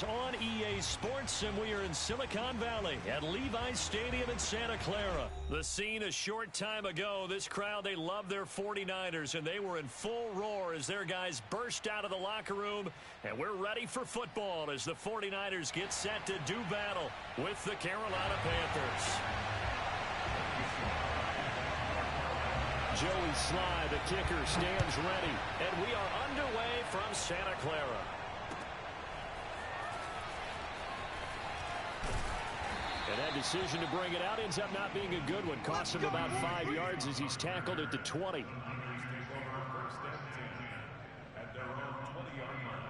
On EA Sports, and we are in Silicon Valley at Levi's Stadium in Santa Clara. The scene a short time ago. This crowd, they love their 49ers, and they were in full roar as their guys burst out of the locker room. And we're ready for football as the 49ers get set to do battle with the Carolina Panthers. Joey Sly, the kicker, stands ready, and we are underway from Santa Clara. And that decision to bring it out ends up not being a good one. Costs him about 5 yards as he's tackled at the 20. At their own 20-yard line.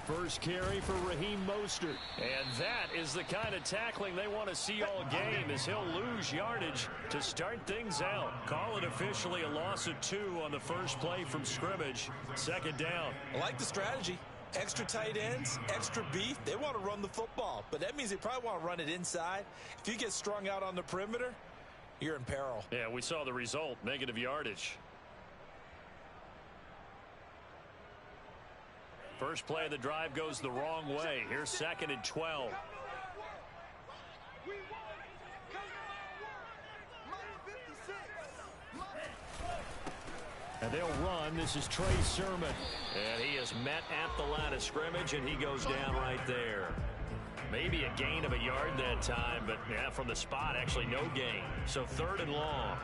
First carry for Raheem Mostert. And that is the kind of tackling they want to see all game as he'll lose yardage to start things out. Call it officially a loss of 2 on the first play from scrimmage. Second down. I like the strategy. Extra tight ends, extra beef. They want to run the football, but that means they probably want to run it inside. If you get strung out on the perimeter, you're in peril. Yeah, we saw the result, negative yardage. First play of the drive goes the wrong way. Here's 2nd and 12. And they'll run. This is Trey Sermon. And he is met at the line of scrimmage, and he goes down right there. Maybe a gain of a yard that time, but yeah, from the spot, actually no gain. So 3rd and long.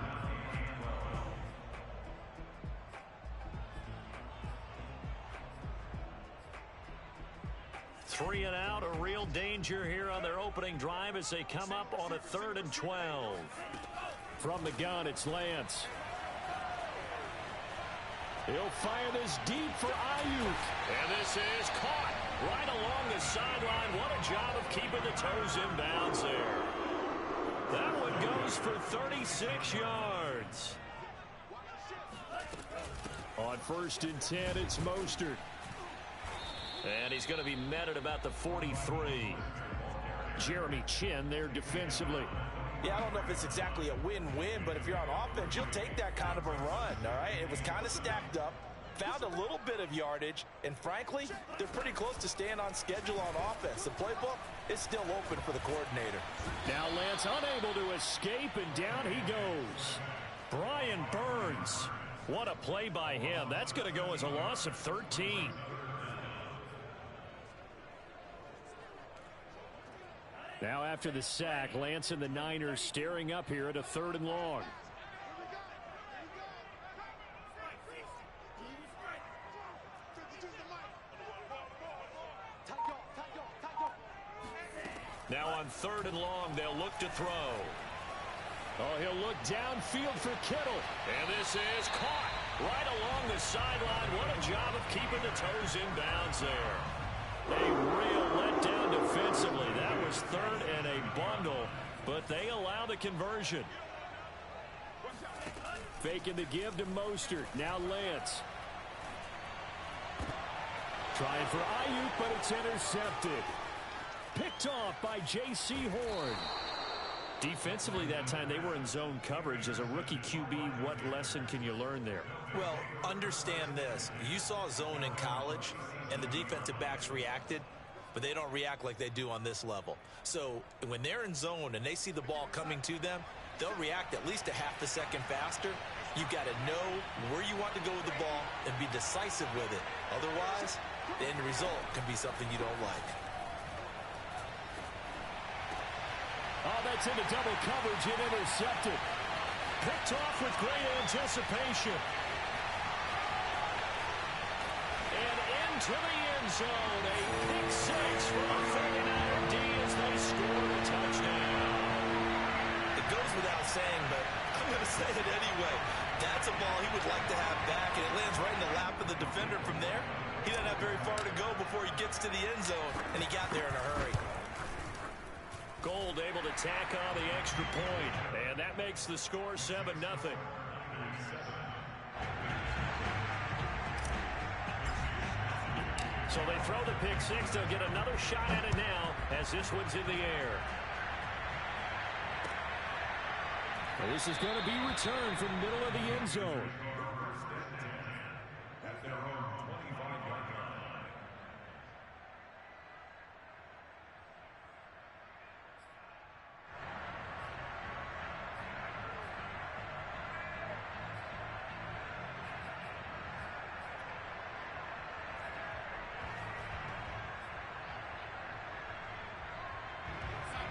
3 and out, a real danger here on their opening drive as they come up on a 3rd and 12. From the gun, it's Lance. He'll fire this deep for Ayuk. And this is caught right along the sideline. What a job of keeping the toes in bounds there. That one goes for 36 yards. On 1st and 10, it's Mostert. And he's going to be met at about the 43. Jeremy Chin there defensively. Yeah, I don't know if it's exactly a win-win, but if you're on offense, you'll take that kind of a run, all right? It was kind of stacked up, found a little bit of yardage, and frankly, they're pretty close to staying on schedule on offense. The playbook is still open for the coordinator. Now Lance unable to escape, and down he goes. Brian Burns. What a play by him. That's going to go as a loss of 13. Now after the sack, Lance and the Niners staring up here at a 3rd and long. Now on 3rd and long, they'll look to throw. Oh, he'll look downfield for Kittle. And this is caught right along the sideline. What a job of keeping the toes in bounds there. A real letdown defensively. That was 3rd and a bundle, but they allow the conversion. Faking the give to Mostert. Now Lance. Trying for Ayuk, but it's intercepted. Picked off by J.C. Horn. Defensively that time, they were in zone coverage. As a rookie QB, what lesson can you learn there? Well, understand this. You saw zone in college, and the defensive backs reacted, but they don't react like they do on this level. So when they're in zone and they see the ball coming to them, they'll react at least a half a second faster. You've got to know where you want to go with the ball and be decisive with it. Otherwise, the end result can be something you don't like. Oh, that's into double coverage and intercepted. Picked off with great anticipation. And into the end zone. A pick 6 from a 49er D as they score a touchdown. It goes without saying, but I'm going to say it anyway. That's a ball he would like to have back, and it lands right in the lap of the defender from there. He doesn't have very far to go before he gets to the end zone, and he got there in a hurry. tack on the extra point, and that makes the score 7-0. So they throw the pick six. They'll get another shot at it now as this one's in the air. Well, this is going to be returned from the middle of the end zone. At their own 25-yard line.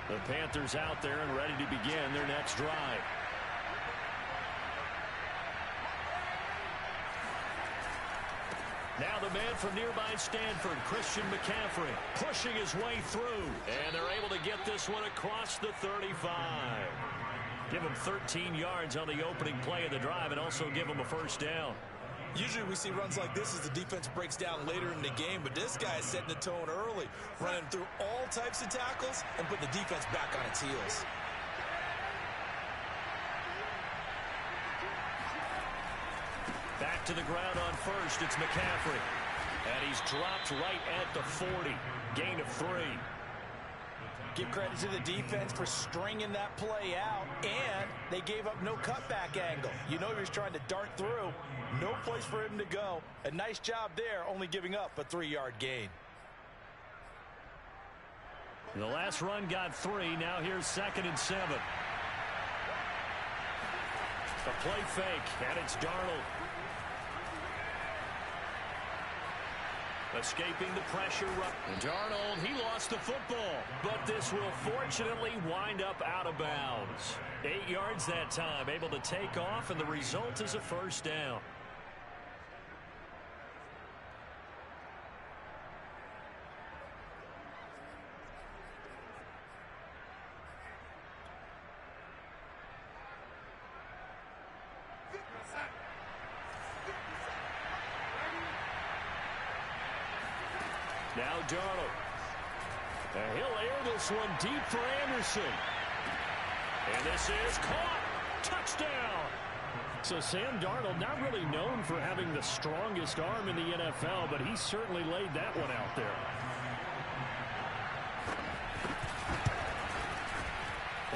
The Panthers out there and ready to begin their next drive. Now the man from nearby Stanford, Christian McCaffrey, pushing his way through. And they're able to get this one across the 35. Give him 13 yards on the opening play of the drive and also give him a first down. Usually we see runs like this as the defense breaks down later in the game, but this guy is setting the tone early, running through all types of tackles and putting the defense back on its heels. Back to the ground on first, it's McCaffrey. And he's dropped right at the 40. Gain of 3. Give credit to the defense for stringing that play out, and they gave up no cutback angle. You know he was trying to dart through. No place for him to go. A nice job there, only giving up a 3-yard gain. The last run got 3. Now here's 2nd and 7. A play fake, and it's Darnold. Escaping the pressure. And Darnold, he lost the football. But this will fortunately wind up out of bounds. 8 yards that time, able to take off, and the result is a first down. Now Darnold. And he'll air this one deep for Anderson. And this is caught. Touchdown. So Sam Darnold, not really known for having the strongest arm in the NFL, but he certainly laid that one out there.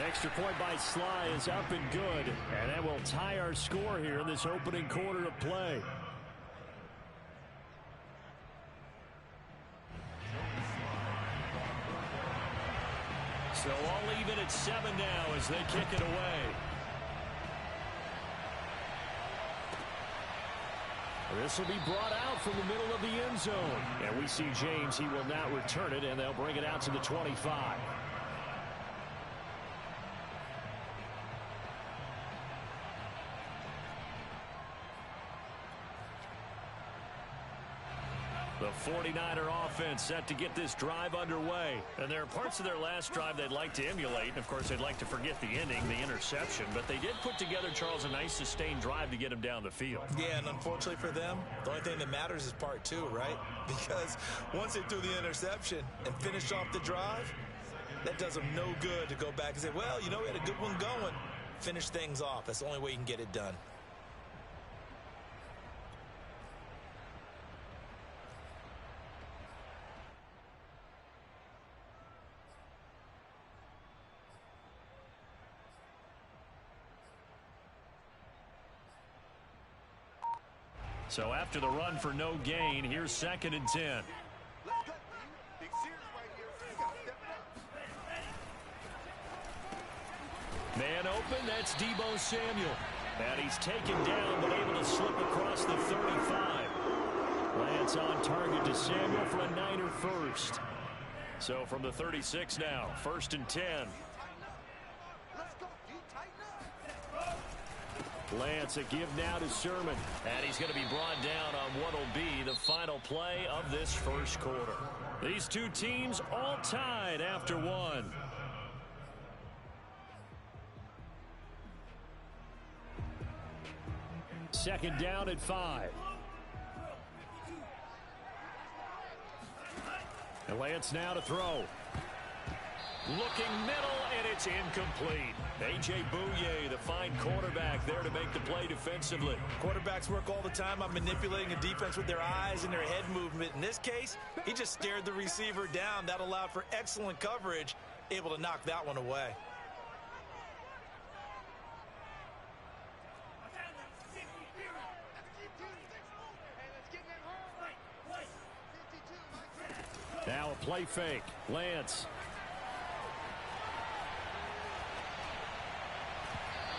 Extra point by Sly is up and good. And that will tie our score here in this opening quarter of play. So all even at 7 now as they kick it away. This will be brought out from the middle of the end zone. And we see James, he will not return it, and they'll bring it out to the 25. The 49er offense set to get this drive underway. And there are parts of their last drive they'd like to emulate. And, of course, they'd like to forget the ending, the interception. But they did put together, Charles, a nice sustained drive to get him down the field. Yeah, and unfortunately for them, the only thing that matters is part 2, right? Because once they threw the interception and finished off the drive, that does them no good to go back and say, well, you know, we had a good one going. Finish things off. That's the only way you can get it done. So after the run for no gain, here's 2nd and 10. Man open, that's Deebo Samuel. And he's taken down, but able to slip across the 35. Lance on target to Samuel for a Niner first. So from the 36 now, 1st and 10. Lance, a give now to Sermon. And he's going to be brought down on what will be the final play of this first quarter. These two teams all tied after one. Second down at 5. And Lance now to throw. Looking middle, and it's incomplete. A.J. Bouye, the fine quarterback, there to make the play defensively. Quarterbacks work all the time on manipulating a defense with their eyes and their head movement. In this case, he just stared the receiver down. That allowed for excellent coverage, able to knock that one away. Now a play fake. Lance.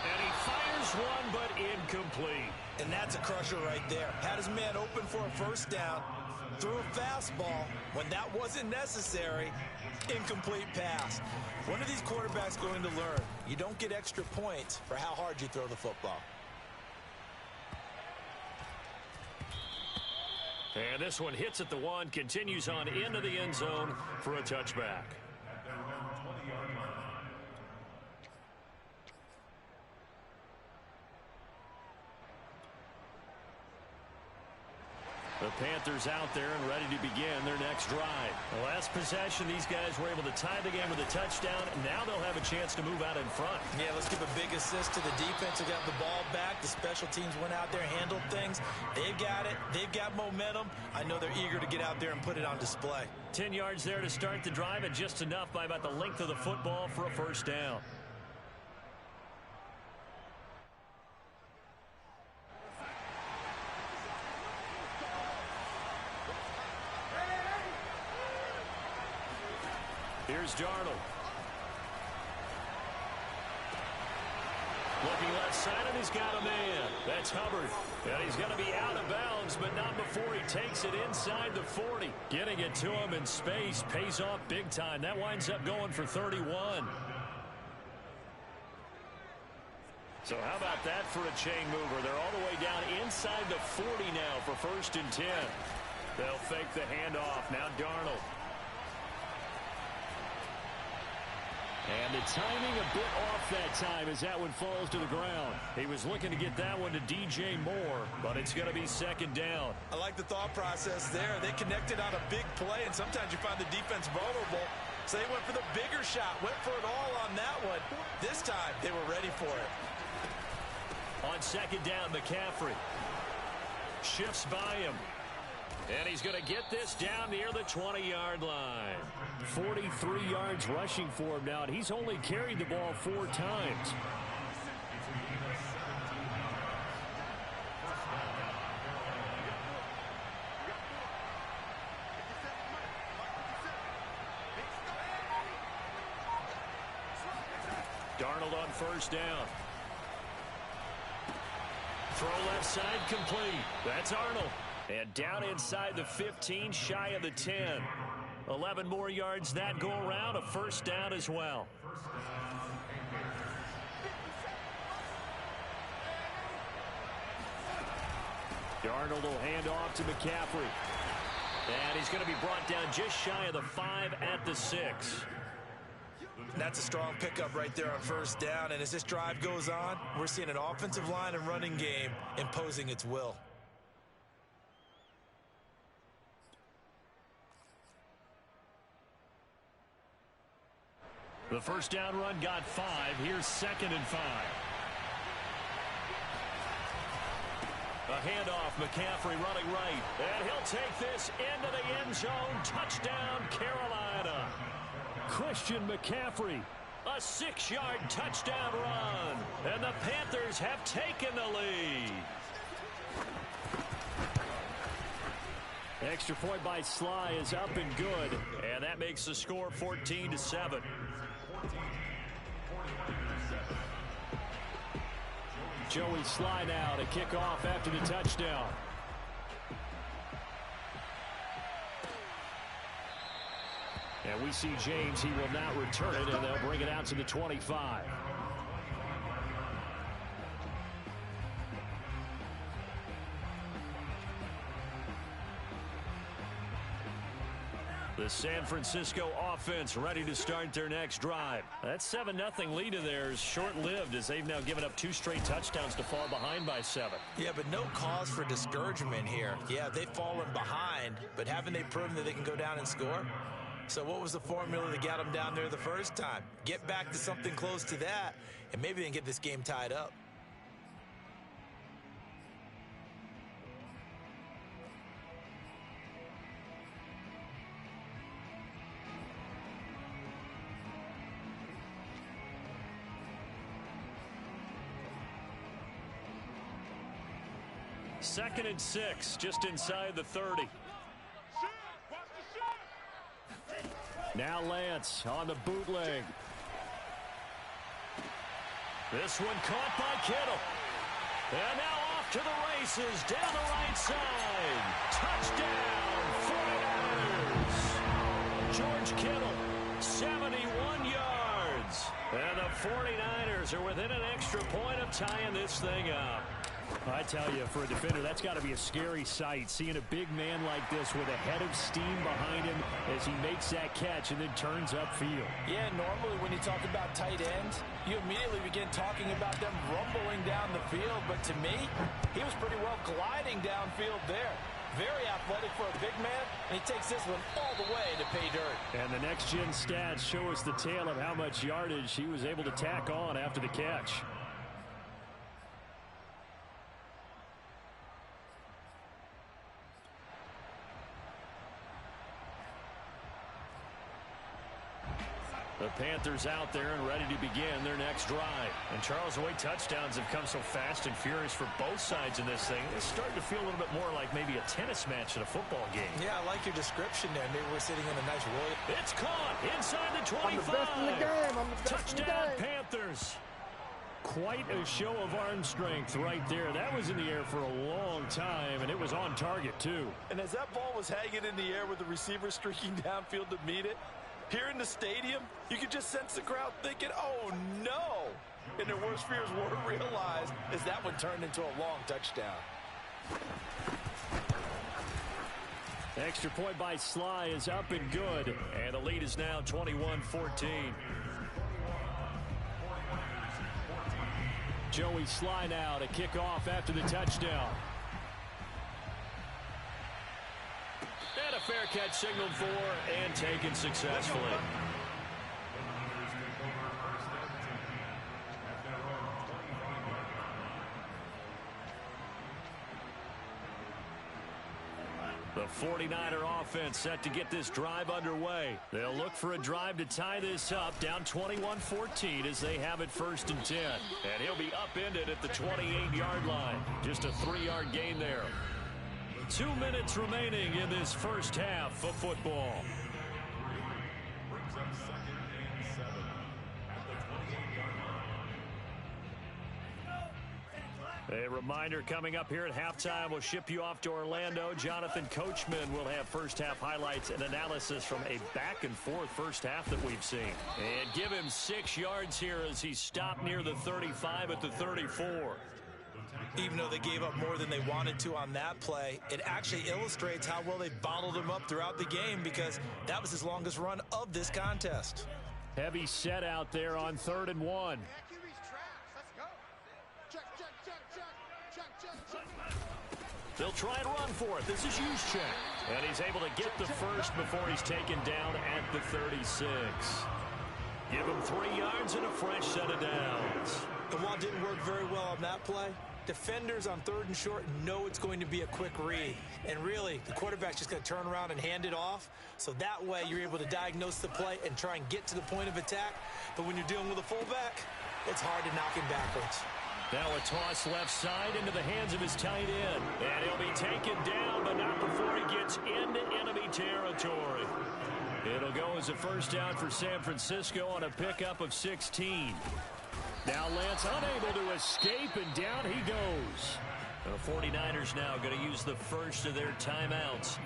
And he fires one, but incomplete. And that's a crusher right there. Had his man open for a first down, threw a fastball. When that wasn't necessary, incomplete pass. When are these quarterbacks going to learn? You don't get extra points for how hard you throw the football. And this one hits at the one, continues on into the end zone for a touchback. The Panthers out there and ready to begin their next drive. The last possession, these guys were able to tie the game with a touchdown. Now they'll have a chance to move out in front. Yeah, let's give a big assist to the defense who got the ball back. The special teams went out there, handled things. They've got it. They've got momentum. I know they're eager to get out there and put it on display. 10 yards there to start the drive, and just enough by about the length of the football for a first down. Here's Darnold. Looking left side, and he's got a man. That's Hubbard. And he's going to be out of bounds, but not before he takes it inside the 40. Getting it to him in space pays off big time. That winds up going for 31. So how about that for a chain mover? They're all the way down inside the 40 now for 1st and 10. They'll fake the handoff. Now Darnold. And the timing a bit off that time as that one falls to the ground. He was looking to get that one to DJ Moore, but it's going to be 2nd down. I like the thought process there. They connected on a big play, and sometimes you find the defense vulnerable. So they went for the bigger shot, went for it all on that one. This time, they were ready for it. On 2nd down, McCaffrey shifts by him. And he's going to get this down near the 20-yard line. 43 yards rushing for him now, and he's only carried the ball 4 times. Darnold on 1st down. Throw left side complete. That's Arnold. And down inside the 15, shy of the 10. 11 more yards that go around, a 1st down as well. Darnold will hand off to McCaffrey. And he's going to be brought down just shy of the 5 at the 6. That's a strong pickup right there on 1st down. And as this drive goes on, we're seeing an offensive line and running game imposing its will. The 1st down run got 5. Here's 2nd and 5. A handoff, McCaffrey running right. And he'll take this into the end zone. Touchdown, Carolina. Christian McCaffrey. A 6-yard touchdown run. And the Panthers have taken the lead. Extra point by Sly is up and good. And that makes the score 14-7. Joey Sly now to kick off after the touchdown. And we see James. He will not return it, and they'll bring it out to the 25. The San Francisco offense ready to start their next drive. That 7-0 lead of theirs short-lived as they've now given up 2 straight touchdowns to fall behind by 7. Yeah, but no cause for discouragement here. Yeah, they've fallen behind, but haven't they proven that they can go down and score? So what was the formula that got them down there the first time? Get back to something close to that, and maybe they can get this game tied up. Second and 6, just inside the 30. Now Lance on the bootleg. This one caught by Kittle. And now off to the races down the right side. Touchdown, 49ers. George Kittle, 71 yards. And the 49ers are within an extra point of tying this thing up. I tell you, for a defender, that's got to be a scary sight, seeing a big man like this with a head of steam behind him as he makes that catch and then turns upfield. Yeah, normally when you talk about tight ends, you immediately begin talking about them rumbling down the field. But to me, he was pretty well gliding downfield there. Very athletic for a big man, and he takes this one all the way to pay dirt. And the next-gen stats show us the tale of how much yardage he was able to tack on after the catch. The Panthers out there and ready to begin their next drive. And Charles, the way touchdowns have come so fast and furious for both sides in this thing, it's starting to feel a little bit more like maybe a tennis match in a football game. Yeah, I like your description there. Maybe we're sitting in a nice royal. It's caught inside the 25. I'm the best in the game. I'm the best Touchdown, in the game. Panthers. Quite a show of arm strength right there. That was in the air for a long time, and it was on target, too. And as that ball was hanging in the air with the receiver streaking downfield to meet it, here in the stadium, you could just sense the crowd thinking, oh, no. And their worst fears were realized as that one turned into a long touchdown. Extra point by Sly is up and good. And the lead is now 21-14. Joey Sly now to kick off after the touchdown. And a fair catch signaled for and taken successfully. The 49er offense set to get this drive underway. They'll look for a drive to tie this up, down 21-14 as they have it 1st and 10. And he'll be upended at the 28-yard line. Just a 3-yard gain there. 2 minutes remaining in this first half of football. Brings up 2nd and 7 at the 28-yard line. A reminder coming up here at halftime, we'll ship you off to Orlando. Jonathan Coachman will have first half highlights and analysis from a back and forth first half that we've seen. And give him 6 yards here as he stopped near the 35 at the 34. Even though they gave up more than they wanted to on that play, it actually illustrates how well they bottled him up throughout the game because that was his longest run of this contest. Heavy set out there on 3rd and 1. They'll try and run for it. This is Juszczyk. And he's able to get the first before he's taken down at the 36. Give him 3 yards and a fresh set of downs. And while it didn't work very well on that play, defenders on 3rd and short know it's going to be a quick read. And really, the quarterback's just going to turn around and hand it off. So that way, you're able to diagnose the play and try and get to the point of attack. But when you're dealing with a fullback, it's hard to knock him backwards. Now a toss left side into the hands of his tight end. And he'll be taken down, but not before he gets into enemy territory. It'll go as a first down for San Francisco on a pickup of 16. Now Lance unable to escape, and down he goes. The 49ers now going to use the first of their timeouts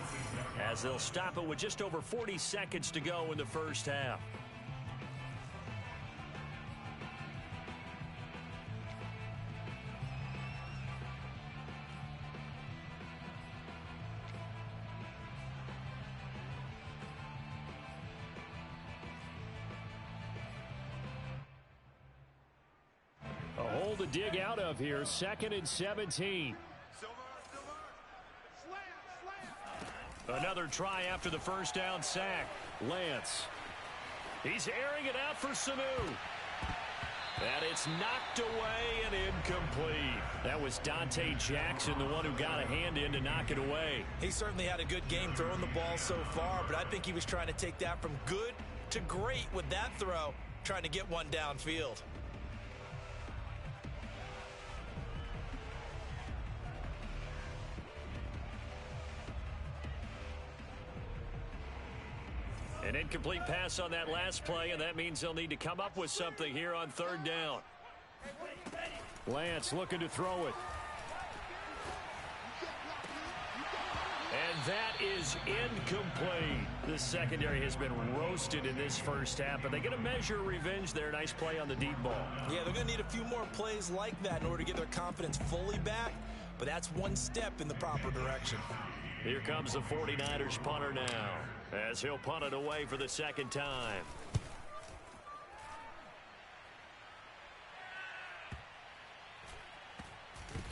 as they'll stop it with just over 40 seconds to go in the first half. A hole to dig out of here. 2nd and 17. Another try after the first down sack. Lance. He's airing it out for Sanu. And it's knocked away and incomplete. That was Dante Jackson, the one who got a hand in to knock it away. He certainly had a good game throwing the ball so far, but I think he was trying to take that from good to great with that throw, trying to get one downfield. An incomplete pass on that last play, and that means they'll need to come up with something here on third down. Lance looking to throw it. And that is incomplete. The secondary has been roasted in this first half, but they get a measure of revenge there. Nice play on the deep ball. Yeah, they're going to need a few more plays like that in order to get their confidence fully back, but that's one step in the proper direction. Here comes the 49ers punter now, as he'll punt it away for the second time.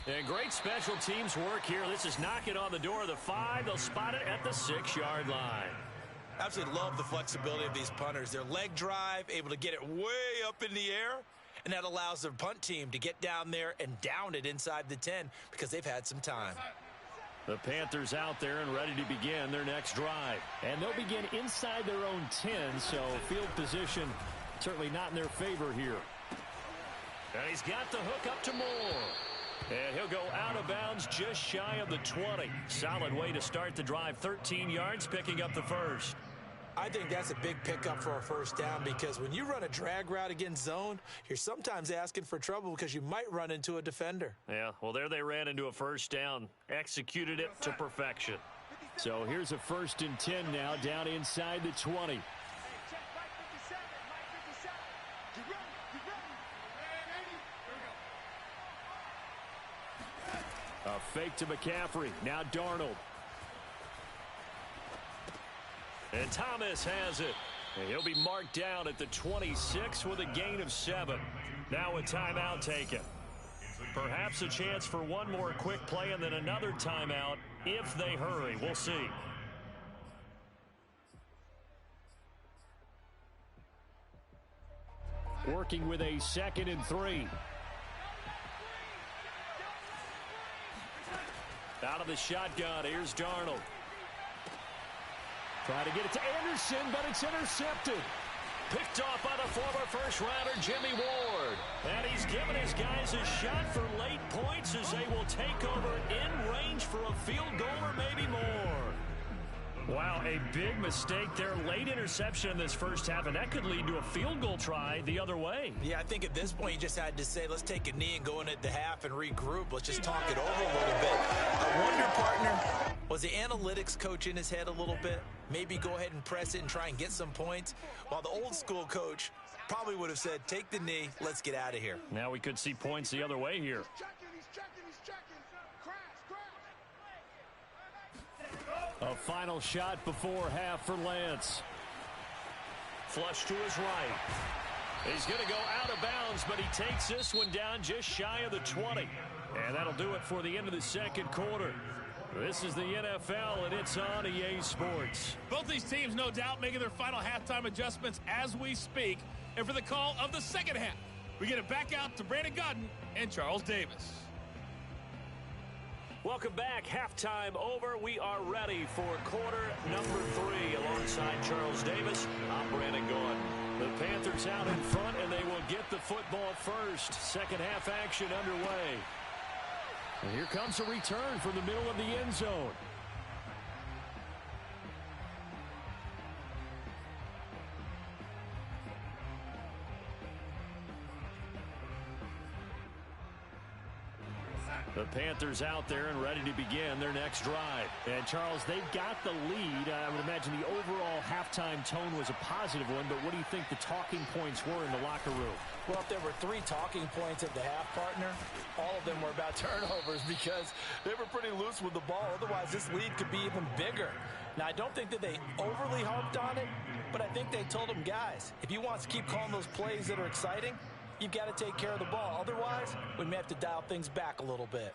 And great special teams work here. This is knocking on the door of the 5. They'll spot it at the 6-yard line. Absolutely love the flexibility of these punters. Their leg drive, able to get it way up in the air, and that allows their punt team to get down there and down it inside the 10 because they've had some time. The Panthers out there and ready to begin their next drive. And they'll begin inside their own 10, so field position certainly not in their favor here. And he's got the hook up to Moore. And he'll go out of bounds just shy of the 20. Solid way to start the drive. 13 yards, picking up the first. I think that's a big pickup for a first down because when you run a drag route against zone, you're sometimes asking for trouble because you might run into a defender. Yeah, well, there they ran into a first down. Executed it to perfection. So here's a 1st and 10 now down inside the 20. A fake to McCaffrey. Now Darnold. And Thomas has it. And he'll be marked down at the 26 with a gain of 7. Now a timeout taken. Perhaps a chance for one more quick play and then another timeout if they hurry. We'll see. Working with a 2nd and 3. Out of the shotgun, here's Darnold. Trying to get it to Anderson, but it's intercepted. Picked off by the former first-rounder Jimmy Ward. And he's given his guys a shot for late points as they will take over in range for a field goal or maybe more. Wow, a big mistake there. Late interception in this first half, and that could lead to a field goal try the other way. Yeah, I think at this point you just had to say, let's take a knee and go in at the half and regroup. Let's just talk it over a little bit. I wonder, partner, was the analytics coach in his head a little bit? Maybe go ahead and press it and try and get some points, while the old school coach probably would have said, take the knee, let's get out of here. Now we could see points the other way here. A final shot before half for Lance. Flush to his right. He's going to go out of bounds, but he takes this one down just shy of the 20. And that'll do it for the end of the second quarter. This is the NFL, and it's on EA Sports. Both these teams, no doubt, making their final halftime adjustments as we speak. And for the call of the second half, we get it back out to Brandon Godden and Charles Davis. Welcome back. Halftime over. We are ready for quarter number 3. Alongside Charles Davis, I'm Brandon Gordon. The Panthers out in front, and they will get the football first. Second half action underway. And here comes a return from the middle of the end zone. The Panthers out there and ready to begin their next drive. And, Charles, they've got the lead. I would imagine the overall halftime tone was a positive one, but what do you think the talking points were in the locker room? Well, if there were 3 talking points at the half, partner, all of them were about turnovers because they were pretty loose with the ball. Otherwise, this lead could be even bigger. Now, I don't think that they overly harped on it, but I think they told them, guys, if you want to keep calling those plays that are exciting, you've got to take care of the ball. Otherwise, we may have to dial things back a little bit.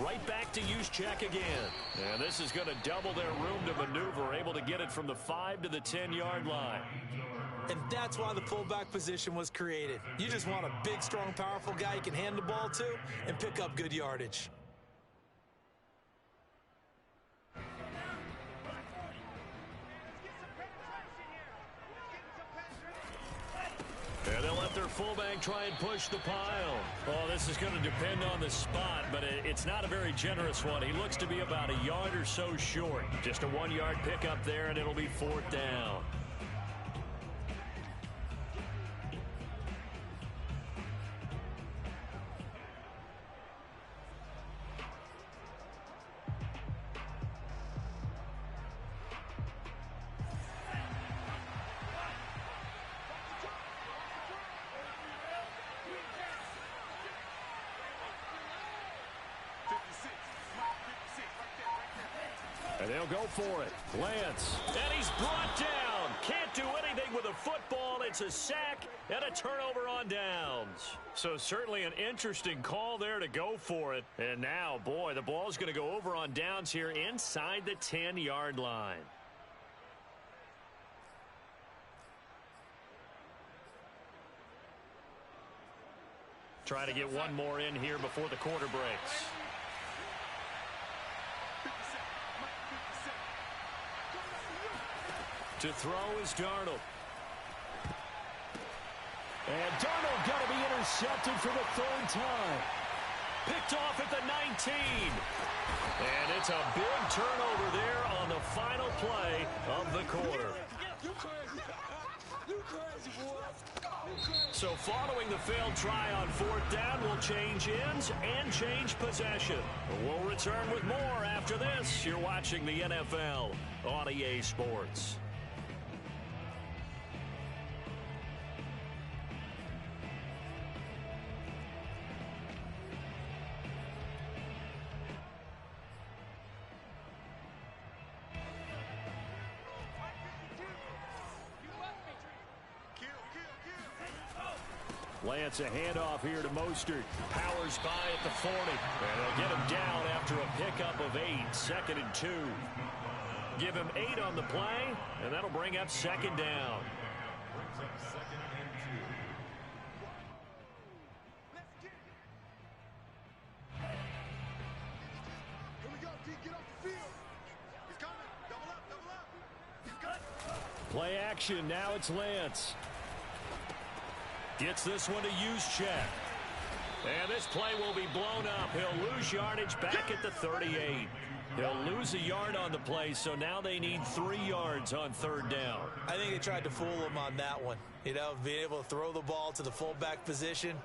Right back to use check again. And this is going to double their room to maneuver, able to get it from the 5 to the 10-yard line. And that's why the fullback position was created. You just want a big, strong, powerful guy you can hand the ball to and pick up good yardage. And they'll let their fullback try and push the pile. Oh, this is going to depend on the spot, but it's not a very generous one. He looks to be about a yard or so short. Just a 1-yard pickup there, and it'll be 4th down. And they'll go for it. Lance. And he's brought down. Can't do anything with a football. It's a sack and a turnover on downs. So certainly an interesting call there to go for it. And now, boy, the ball's going to go over on downs here inside the 10-yard line. Try to get one more in here before the quarter breaks. To throw is Darnold. And Darnold going to be intercepted for the 3rd time. Picked off at the 19. And it's a big turnover there on the final play of the quarter. So following the failed try on 4th down, we'll change ends and change possession. We'll return with more after this. You're watching the NFL on EA Sports. Lance, a handoff here to Mostert. Powers by at the 40. And they'll get him down after a pickup of 8. 2nd and 2. Give him 8 on the play, and that'll bring up 2nd down. Play action. Now it's Lance. Gets this one to use check. And this play will be blown up. He'll lose yardage back at the 38. He'll lose a yard on the play, so now they need 3 yards on 3rd down. I think they tried to fool him on that one. You know, being able to throw the ball to the fullback position.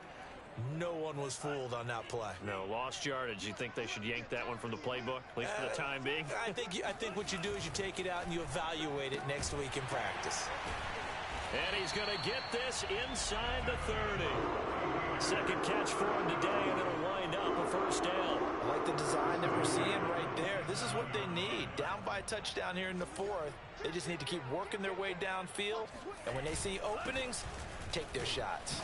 No one was fooled on that play. No, lost yardage. You think they should yank that one from the playbook, at least for the time being? I think what you do is you take it out and you evaluate it next week in practice. And he's going to get this inside the 30. 2nd catch for him today, and it'll wind up a 1st down. I like the design that we're seeing right there. This is what they need. Down by a touchdown here in the 4th. They just need to keep working their way downfield. And when they see openings, take their shots.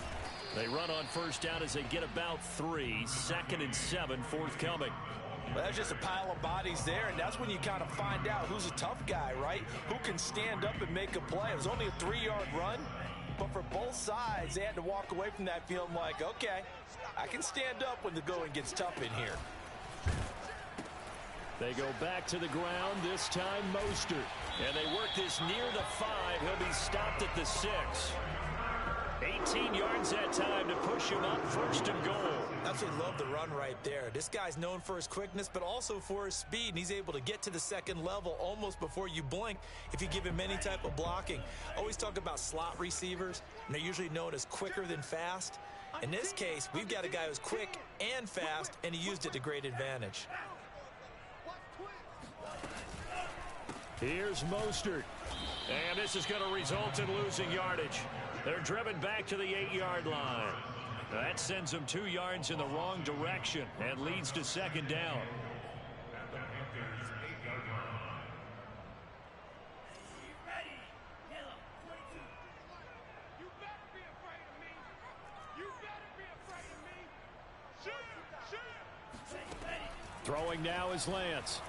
They run on 1st down as they get about 3. 2nd and 7 forthcoming. Well, that's just a pile of bodies there, and that's when you kind of find out who's a tough guy, right? Who can stand up and make a play. It was only a 3-yard run, but for both sides, they had to walk away from that field like, okay, I can stand up when the going gets tough in here. They go back to the ground, this time Mostert. And they work this near the 5. He'll be stopped at the 6. 18 yards that time to push him up 1st and goal. Absolutely love the run right there. This guy's known for his quickness, but also for his speed. And he's able to get to the 2nd level almost before you blink if you give him any type of blocking. Always talk about slot receivers, and they're usually known as quicker than fast. In this case, we've got a guy who's quick and fast, and he used it to great advantage. Here's Mostert. And this is going to result in losing yardage. They're driven back to the 8-yard line. That sends them 2 yards in the wrong direction and leads to 2nd down. Throwing now is Lance.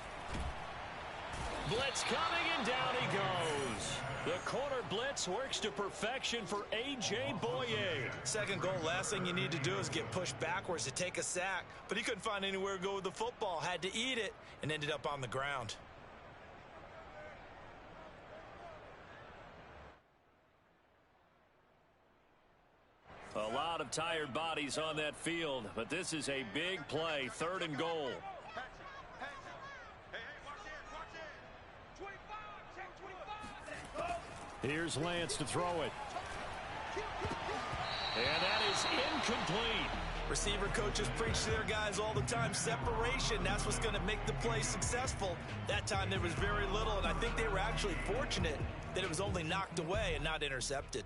Blitz coming, and down he goes. The corner blitz works to perfection for A.J. Boye. Second goal, last thing you need to do is get pushed backwards to take a sack. But he couldn't find anywhere to go with the football, had to eat it, and ended up on the ground. A lot of tired bodies on that field, but this is a big play, 3rd and goal. Here's Lance to throw it. And that is incomplete. Receiver coaches preach to their guys all the time. Separation, that's what's going to make the play successful. That time there was very little, and I think they were actually fortunate that it was only knocked away and not intercepted.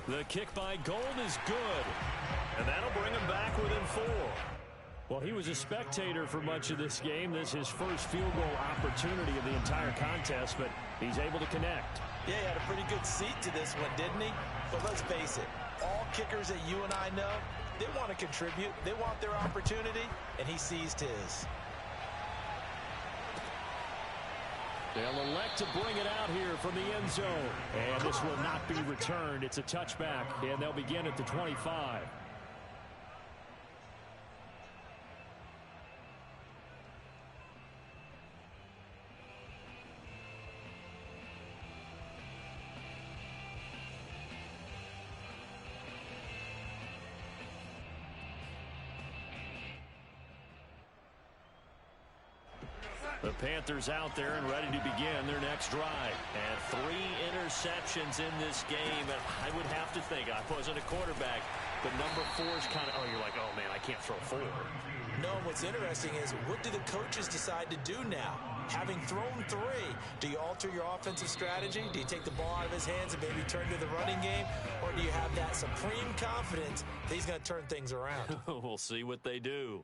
The kick by Gold is good, and that'll bring him back within 4. Well, he was a spectator for much of this game. This is his first field goal opportunity of the entire contest, but he's able to connect. Yeah, he had a pretty good seat to this one, didn't he? But let's face it, all kickers that you and I know, they want to contribute. They want their opportunity, and he seized his. They'll elect to bring it out here from the end zone. And this will not be returned. It's a touchback, and they'll begin at the 25. The Panthers out there and ready to begin their next drive. And 3 interceptions in this game. And I would have to think, I wasn't a quarterback, but number 4 is kind of, oh, you're like, oh, man, I can't throw 4. No, what's interesting is, what do the coaches decide to do now? Having thrown 3, do you alter your offensive strategy? Do you take the ball out of his hands and maybe turn to the running game? Or do you have that supreme confidence that he's going to turn things around? We'll see what they do.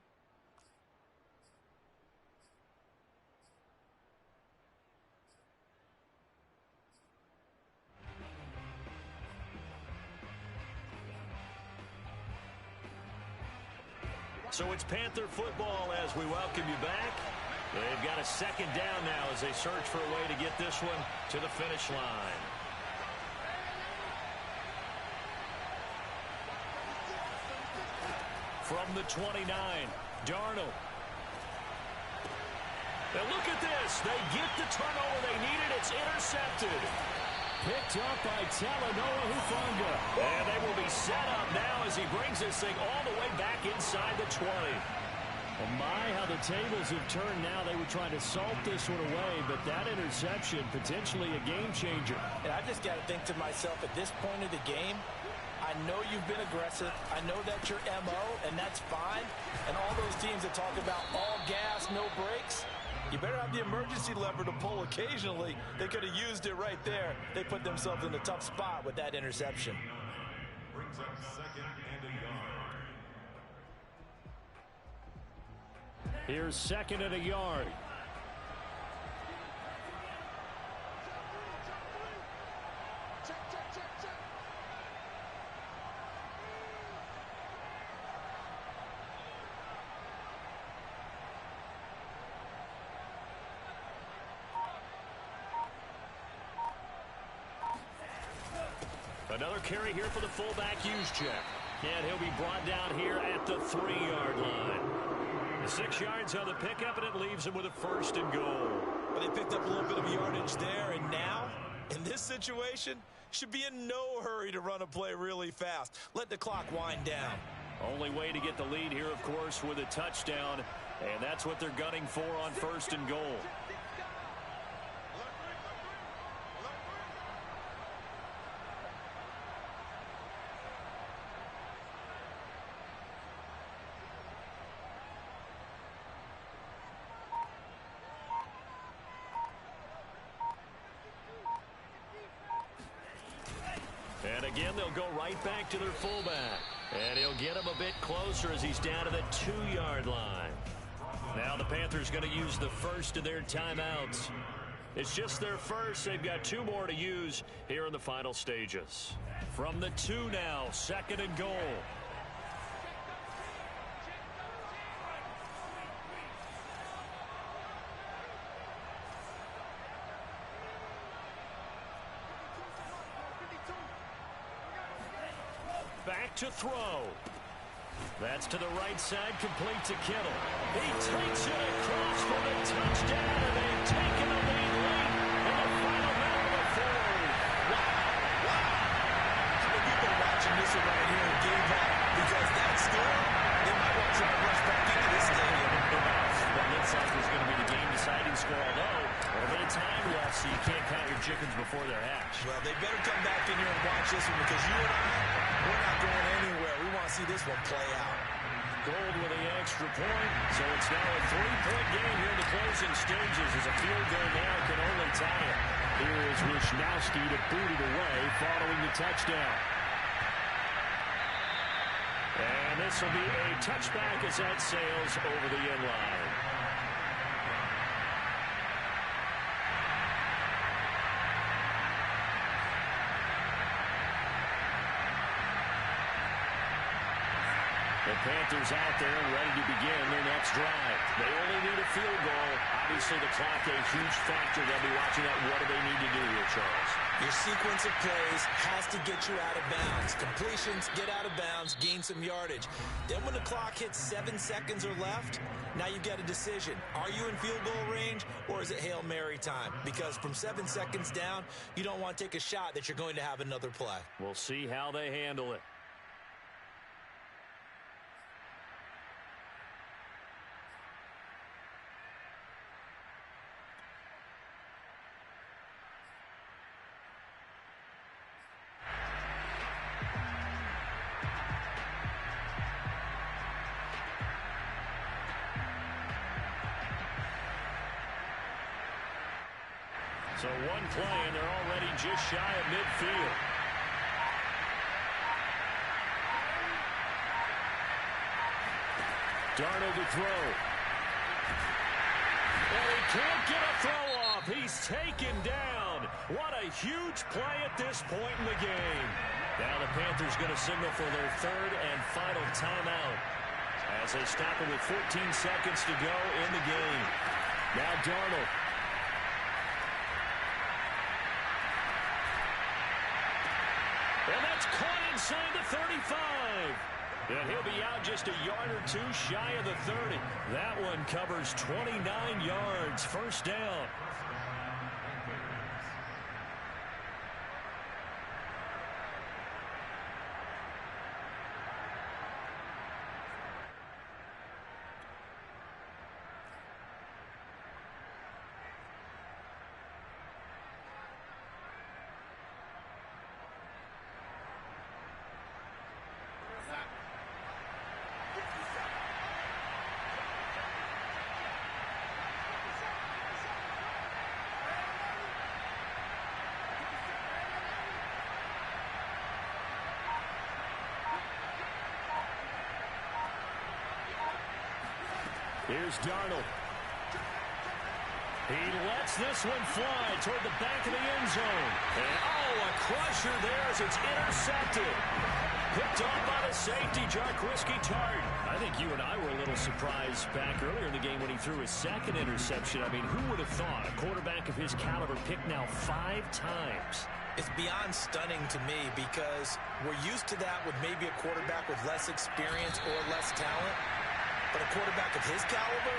So it's Panther football as we welcome you back. They've got a 2nd down now as they search for a way to get this one to the finish line. From the 29, Darnold. Now look at this. They get the turnover they needed. It's intercepted. Picked up by Talanoa Hufanga. And they will be set up now as he brings this thing all the way back inside the 20. Oh my, how the tables have turned now. They were trying to salt this one away, but that interception, potentially a game changer. And I just got to think to myself, at this point of the game, I know you've been aggressive. I know that's your MO, and that's fine. And all those teams that talk about all gas, no brakes, you better have the emergency lever to pull occasionally. They could have used it right there. They put themselves in a tough spot with that interception. Brings up 2nd and a yard. Here's 2nd and a yard. Another carry here for the fullback Juszczyk. And he'll be brought down here at the 3-yard line. 6 yards on the pickup, and it leaves him with a 1st and goal. But they picked up a little bit of yardage there, and now, in this situation, should be in no hurry to run a play really fast. Let the clock wind down. Only way to get the lead here, of course, with a touchdown, and that's what they're gunning for on 1st and goal. And again, they'll go right back to their fullback. And he'll get him a bit closer as he's down to the 2-yard line. Now the Panthers going to use the first of their timeouts. It's just their first. They've got 2 more to use here in the final stages. From the 2 now, 2nd and goal. Back to throw. That's to the right side, complete to Kittle. He takes it across for the touchdown, and they've taken a lead late in the final minute of the fourth. Wow. How many people watching this one right here gave up because that score, they might want to rush back into this stadium. That looks like it's going to be the game-deciding score, although a little bit of time left, so you can't count your chickens before they're hatched. Well, they better come back in here and watch this one because you and I, we're not going anywhere. We want to see this one play out. Gold with the extra point, so it's now a 3-point game here in the closing stages as a field goal now can only tie it. Here is Wisnowski to boot it away following the touchdown. And this will be a touchback as that sails over the end line. The Panthers out there and ready to begin their next drive. They only need a field goal. Obviously, the clock a huge factor. They'll be watching that. What do they need to do here, Charles? Your sequence of plays has to get you out of bounds. Completions, get out of bounds, gain some yardage. Then when the clock hits 7 seconds or left, now you get a decision. Are you in field goal range or is it Hail Mary time? Because from 7 seconds down, you don't want to take a shot that you're going to have another play. We'll see how they handle it. So one play, and they're already just shy of midfield. Darnold to throw. And he can't get a throw off. He's taken down. What a huge play at this point in the game. Now the Panthers going to signal for their 3rd and final timeout as they stop it with 14 seconds to go in the game. Now Darnold. And that's caught inside the 35. And he'll be out just a yard or 2 shy of the 30. That one covers 29 yards. First down. Here's Darnold. He lets this one fly toward the back of the end zone. And, a crusher there as it's intercepted. Picked off by the safety, Jarquiski Tart. I think you and I were a little surprised back earlier in the game when he threw his 2nd interception. I mean, who would have thought a quarterback of his caliber picked now 5 times? It's beyond stunning to me because we're used to that with maybe a quarterback with less experience or less talent. But a quarterback of his caliber,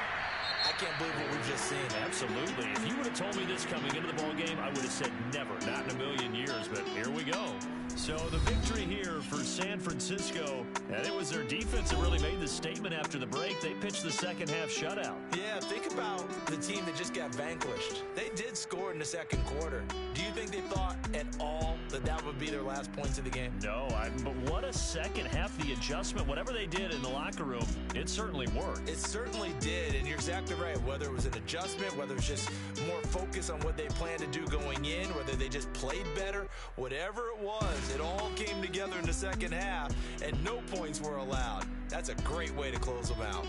I can't believe what we've just seen. Absolutely. If you would have told me this coming into the ball game, I would have said never, not in a million years. But here we go. So the victory here for San Francisco, and it was their defense that really made the statement after the break. They pitched the second-half shutout. Yeah, think about the team that just got vanquished. They did score in the 2nd quarter. Do you think they thought at all that that would be their last points of the game? No, but what a second half. The adjustment, whatever they did in the locker room, it certainly worked. It certainly did, and you're exactly right. Whether it was an adjustment, whether it was just more focus on what they planned to do going in, whether they just played better, whatever it was, it all came together in the second half, and no points were allowed. That's a great way to close them out.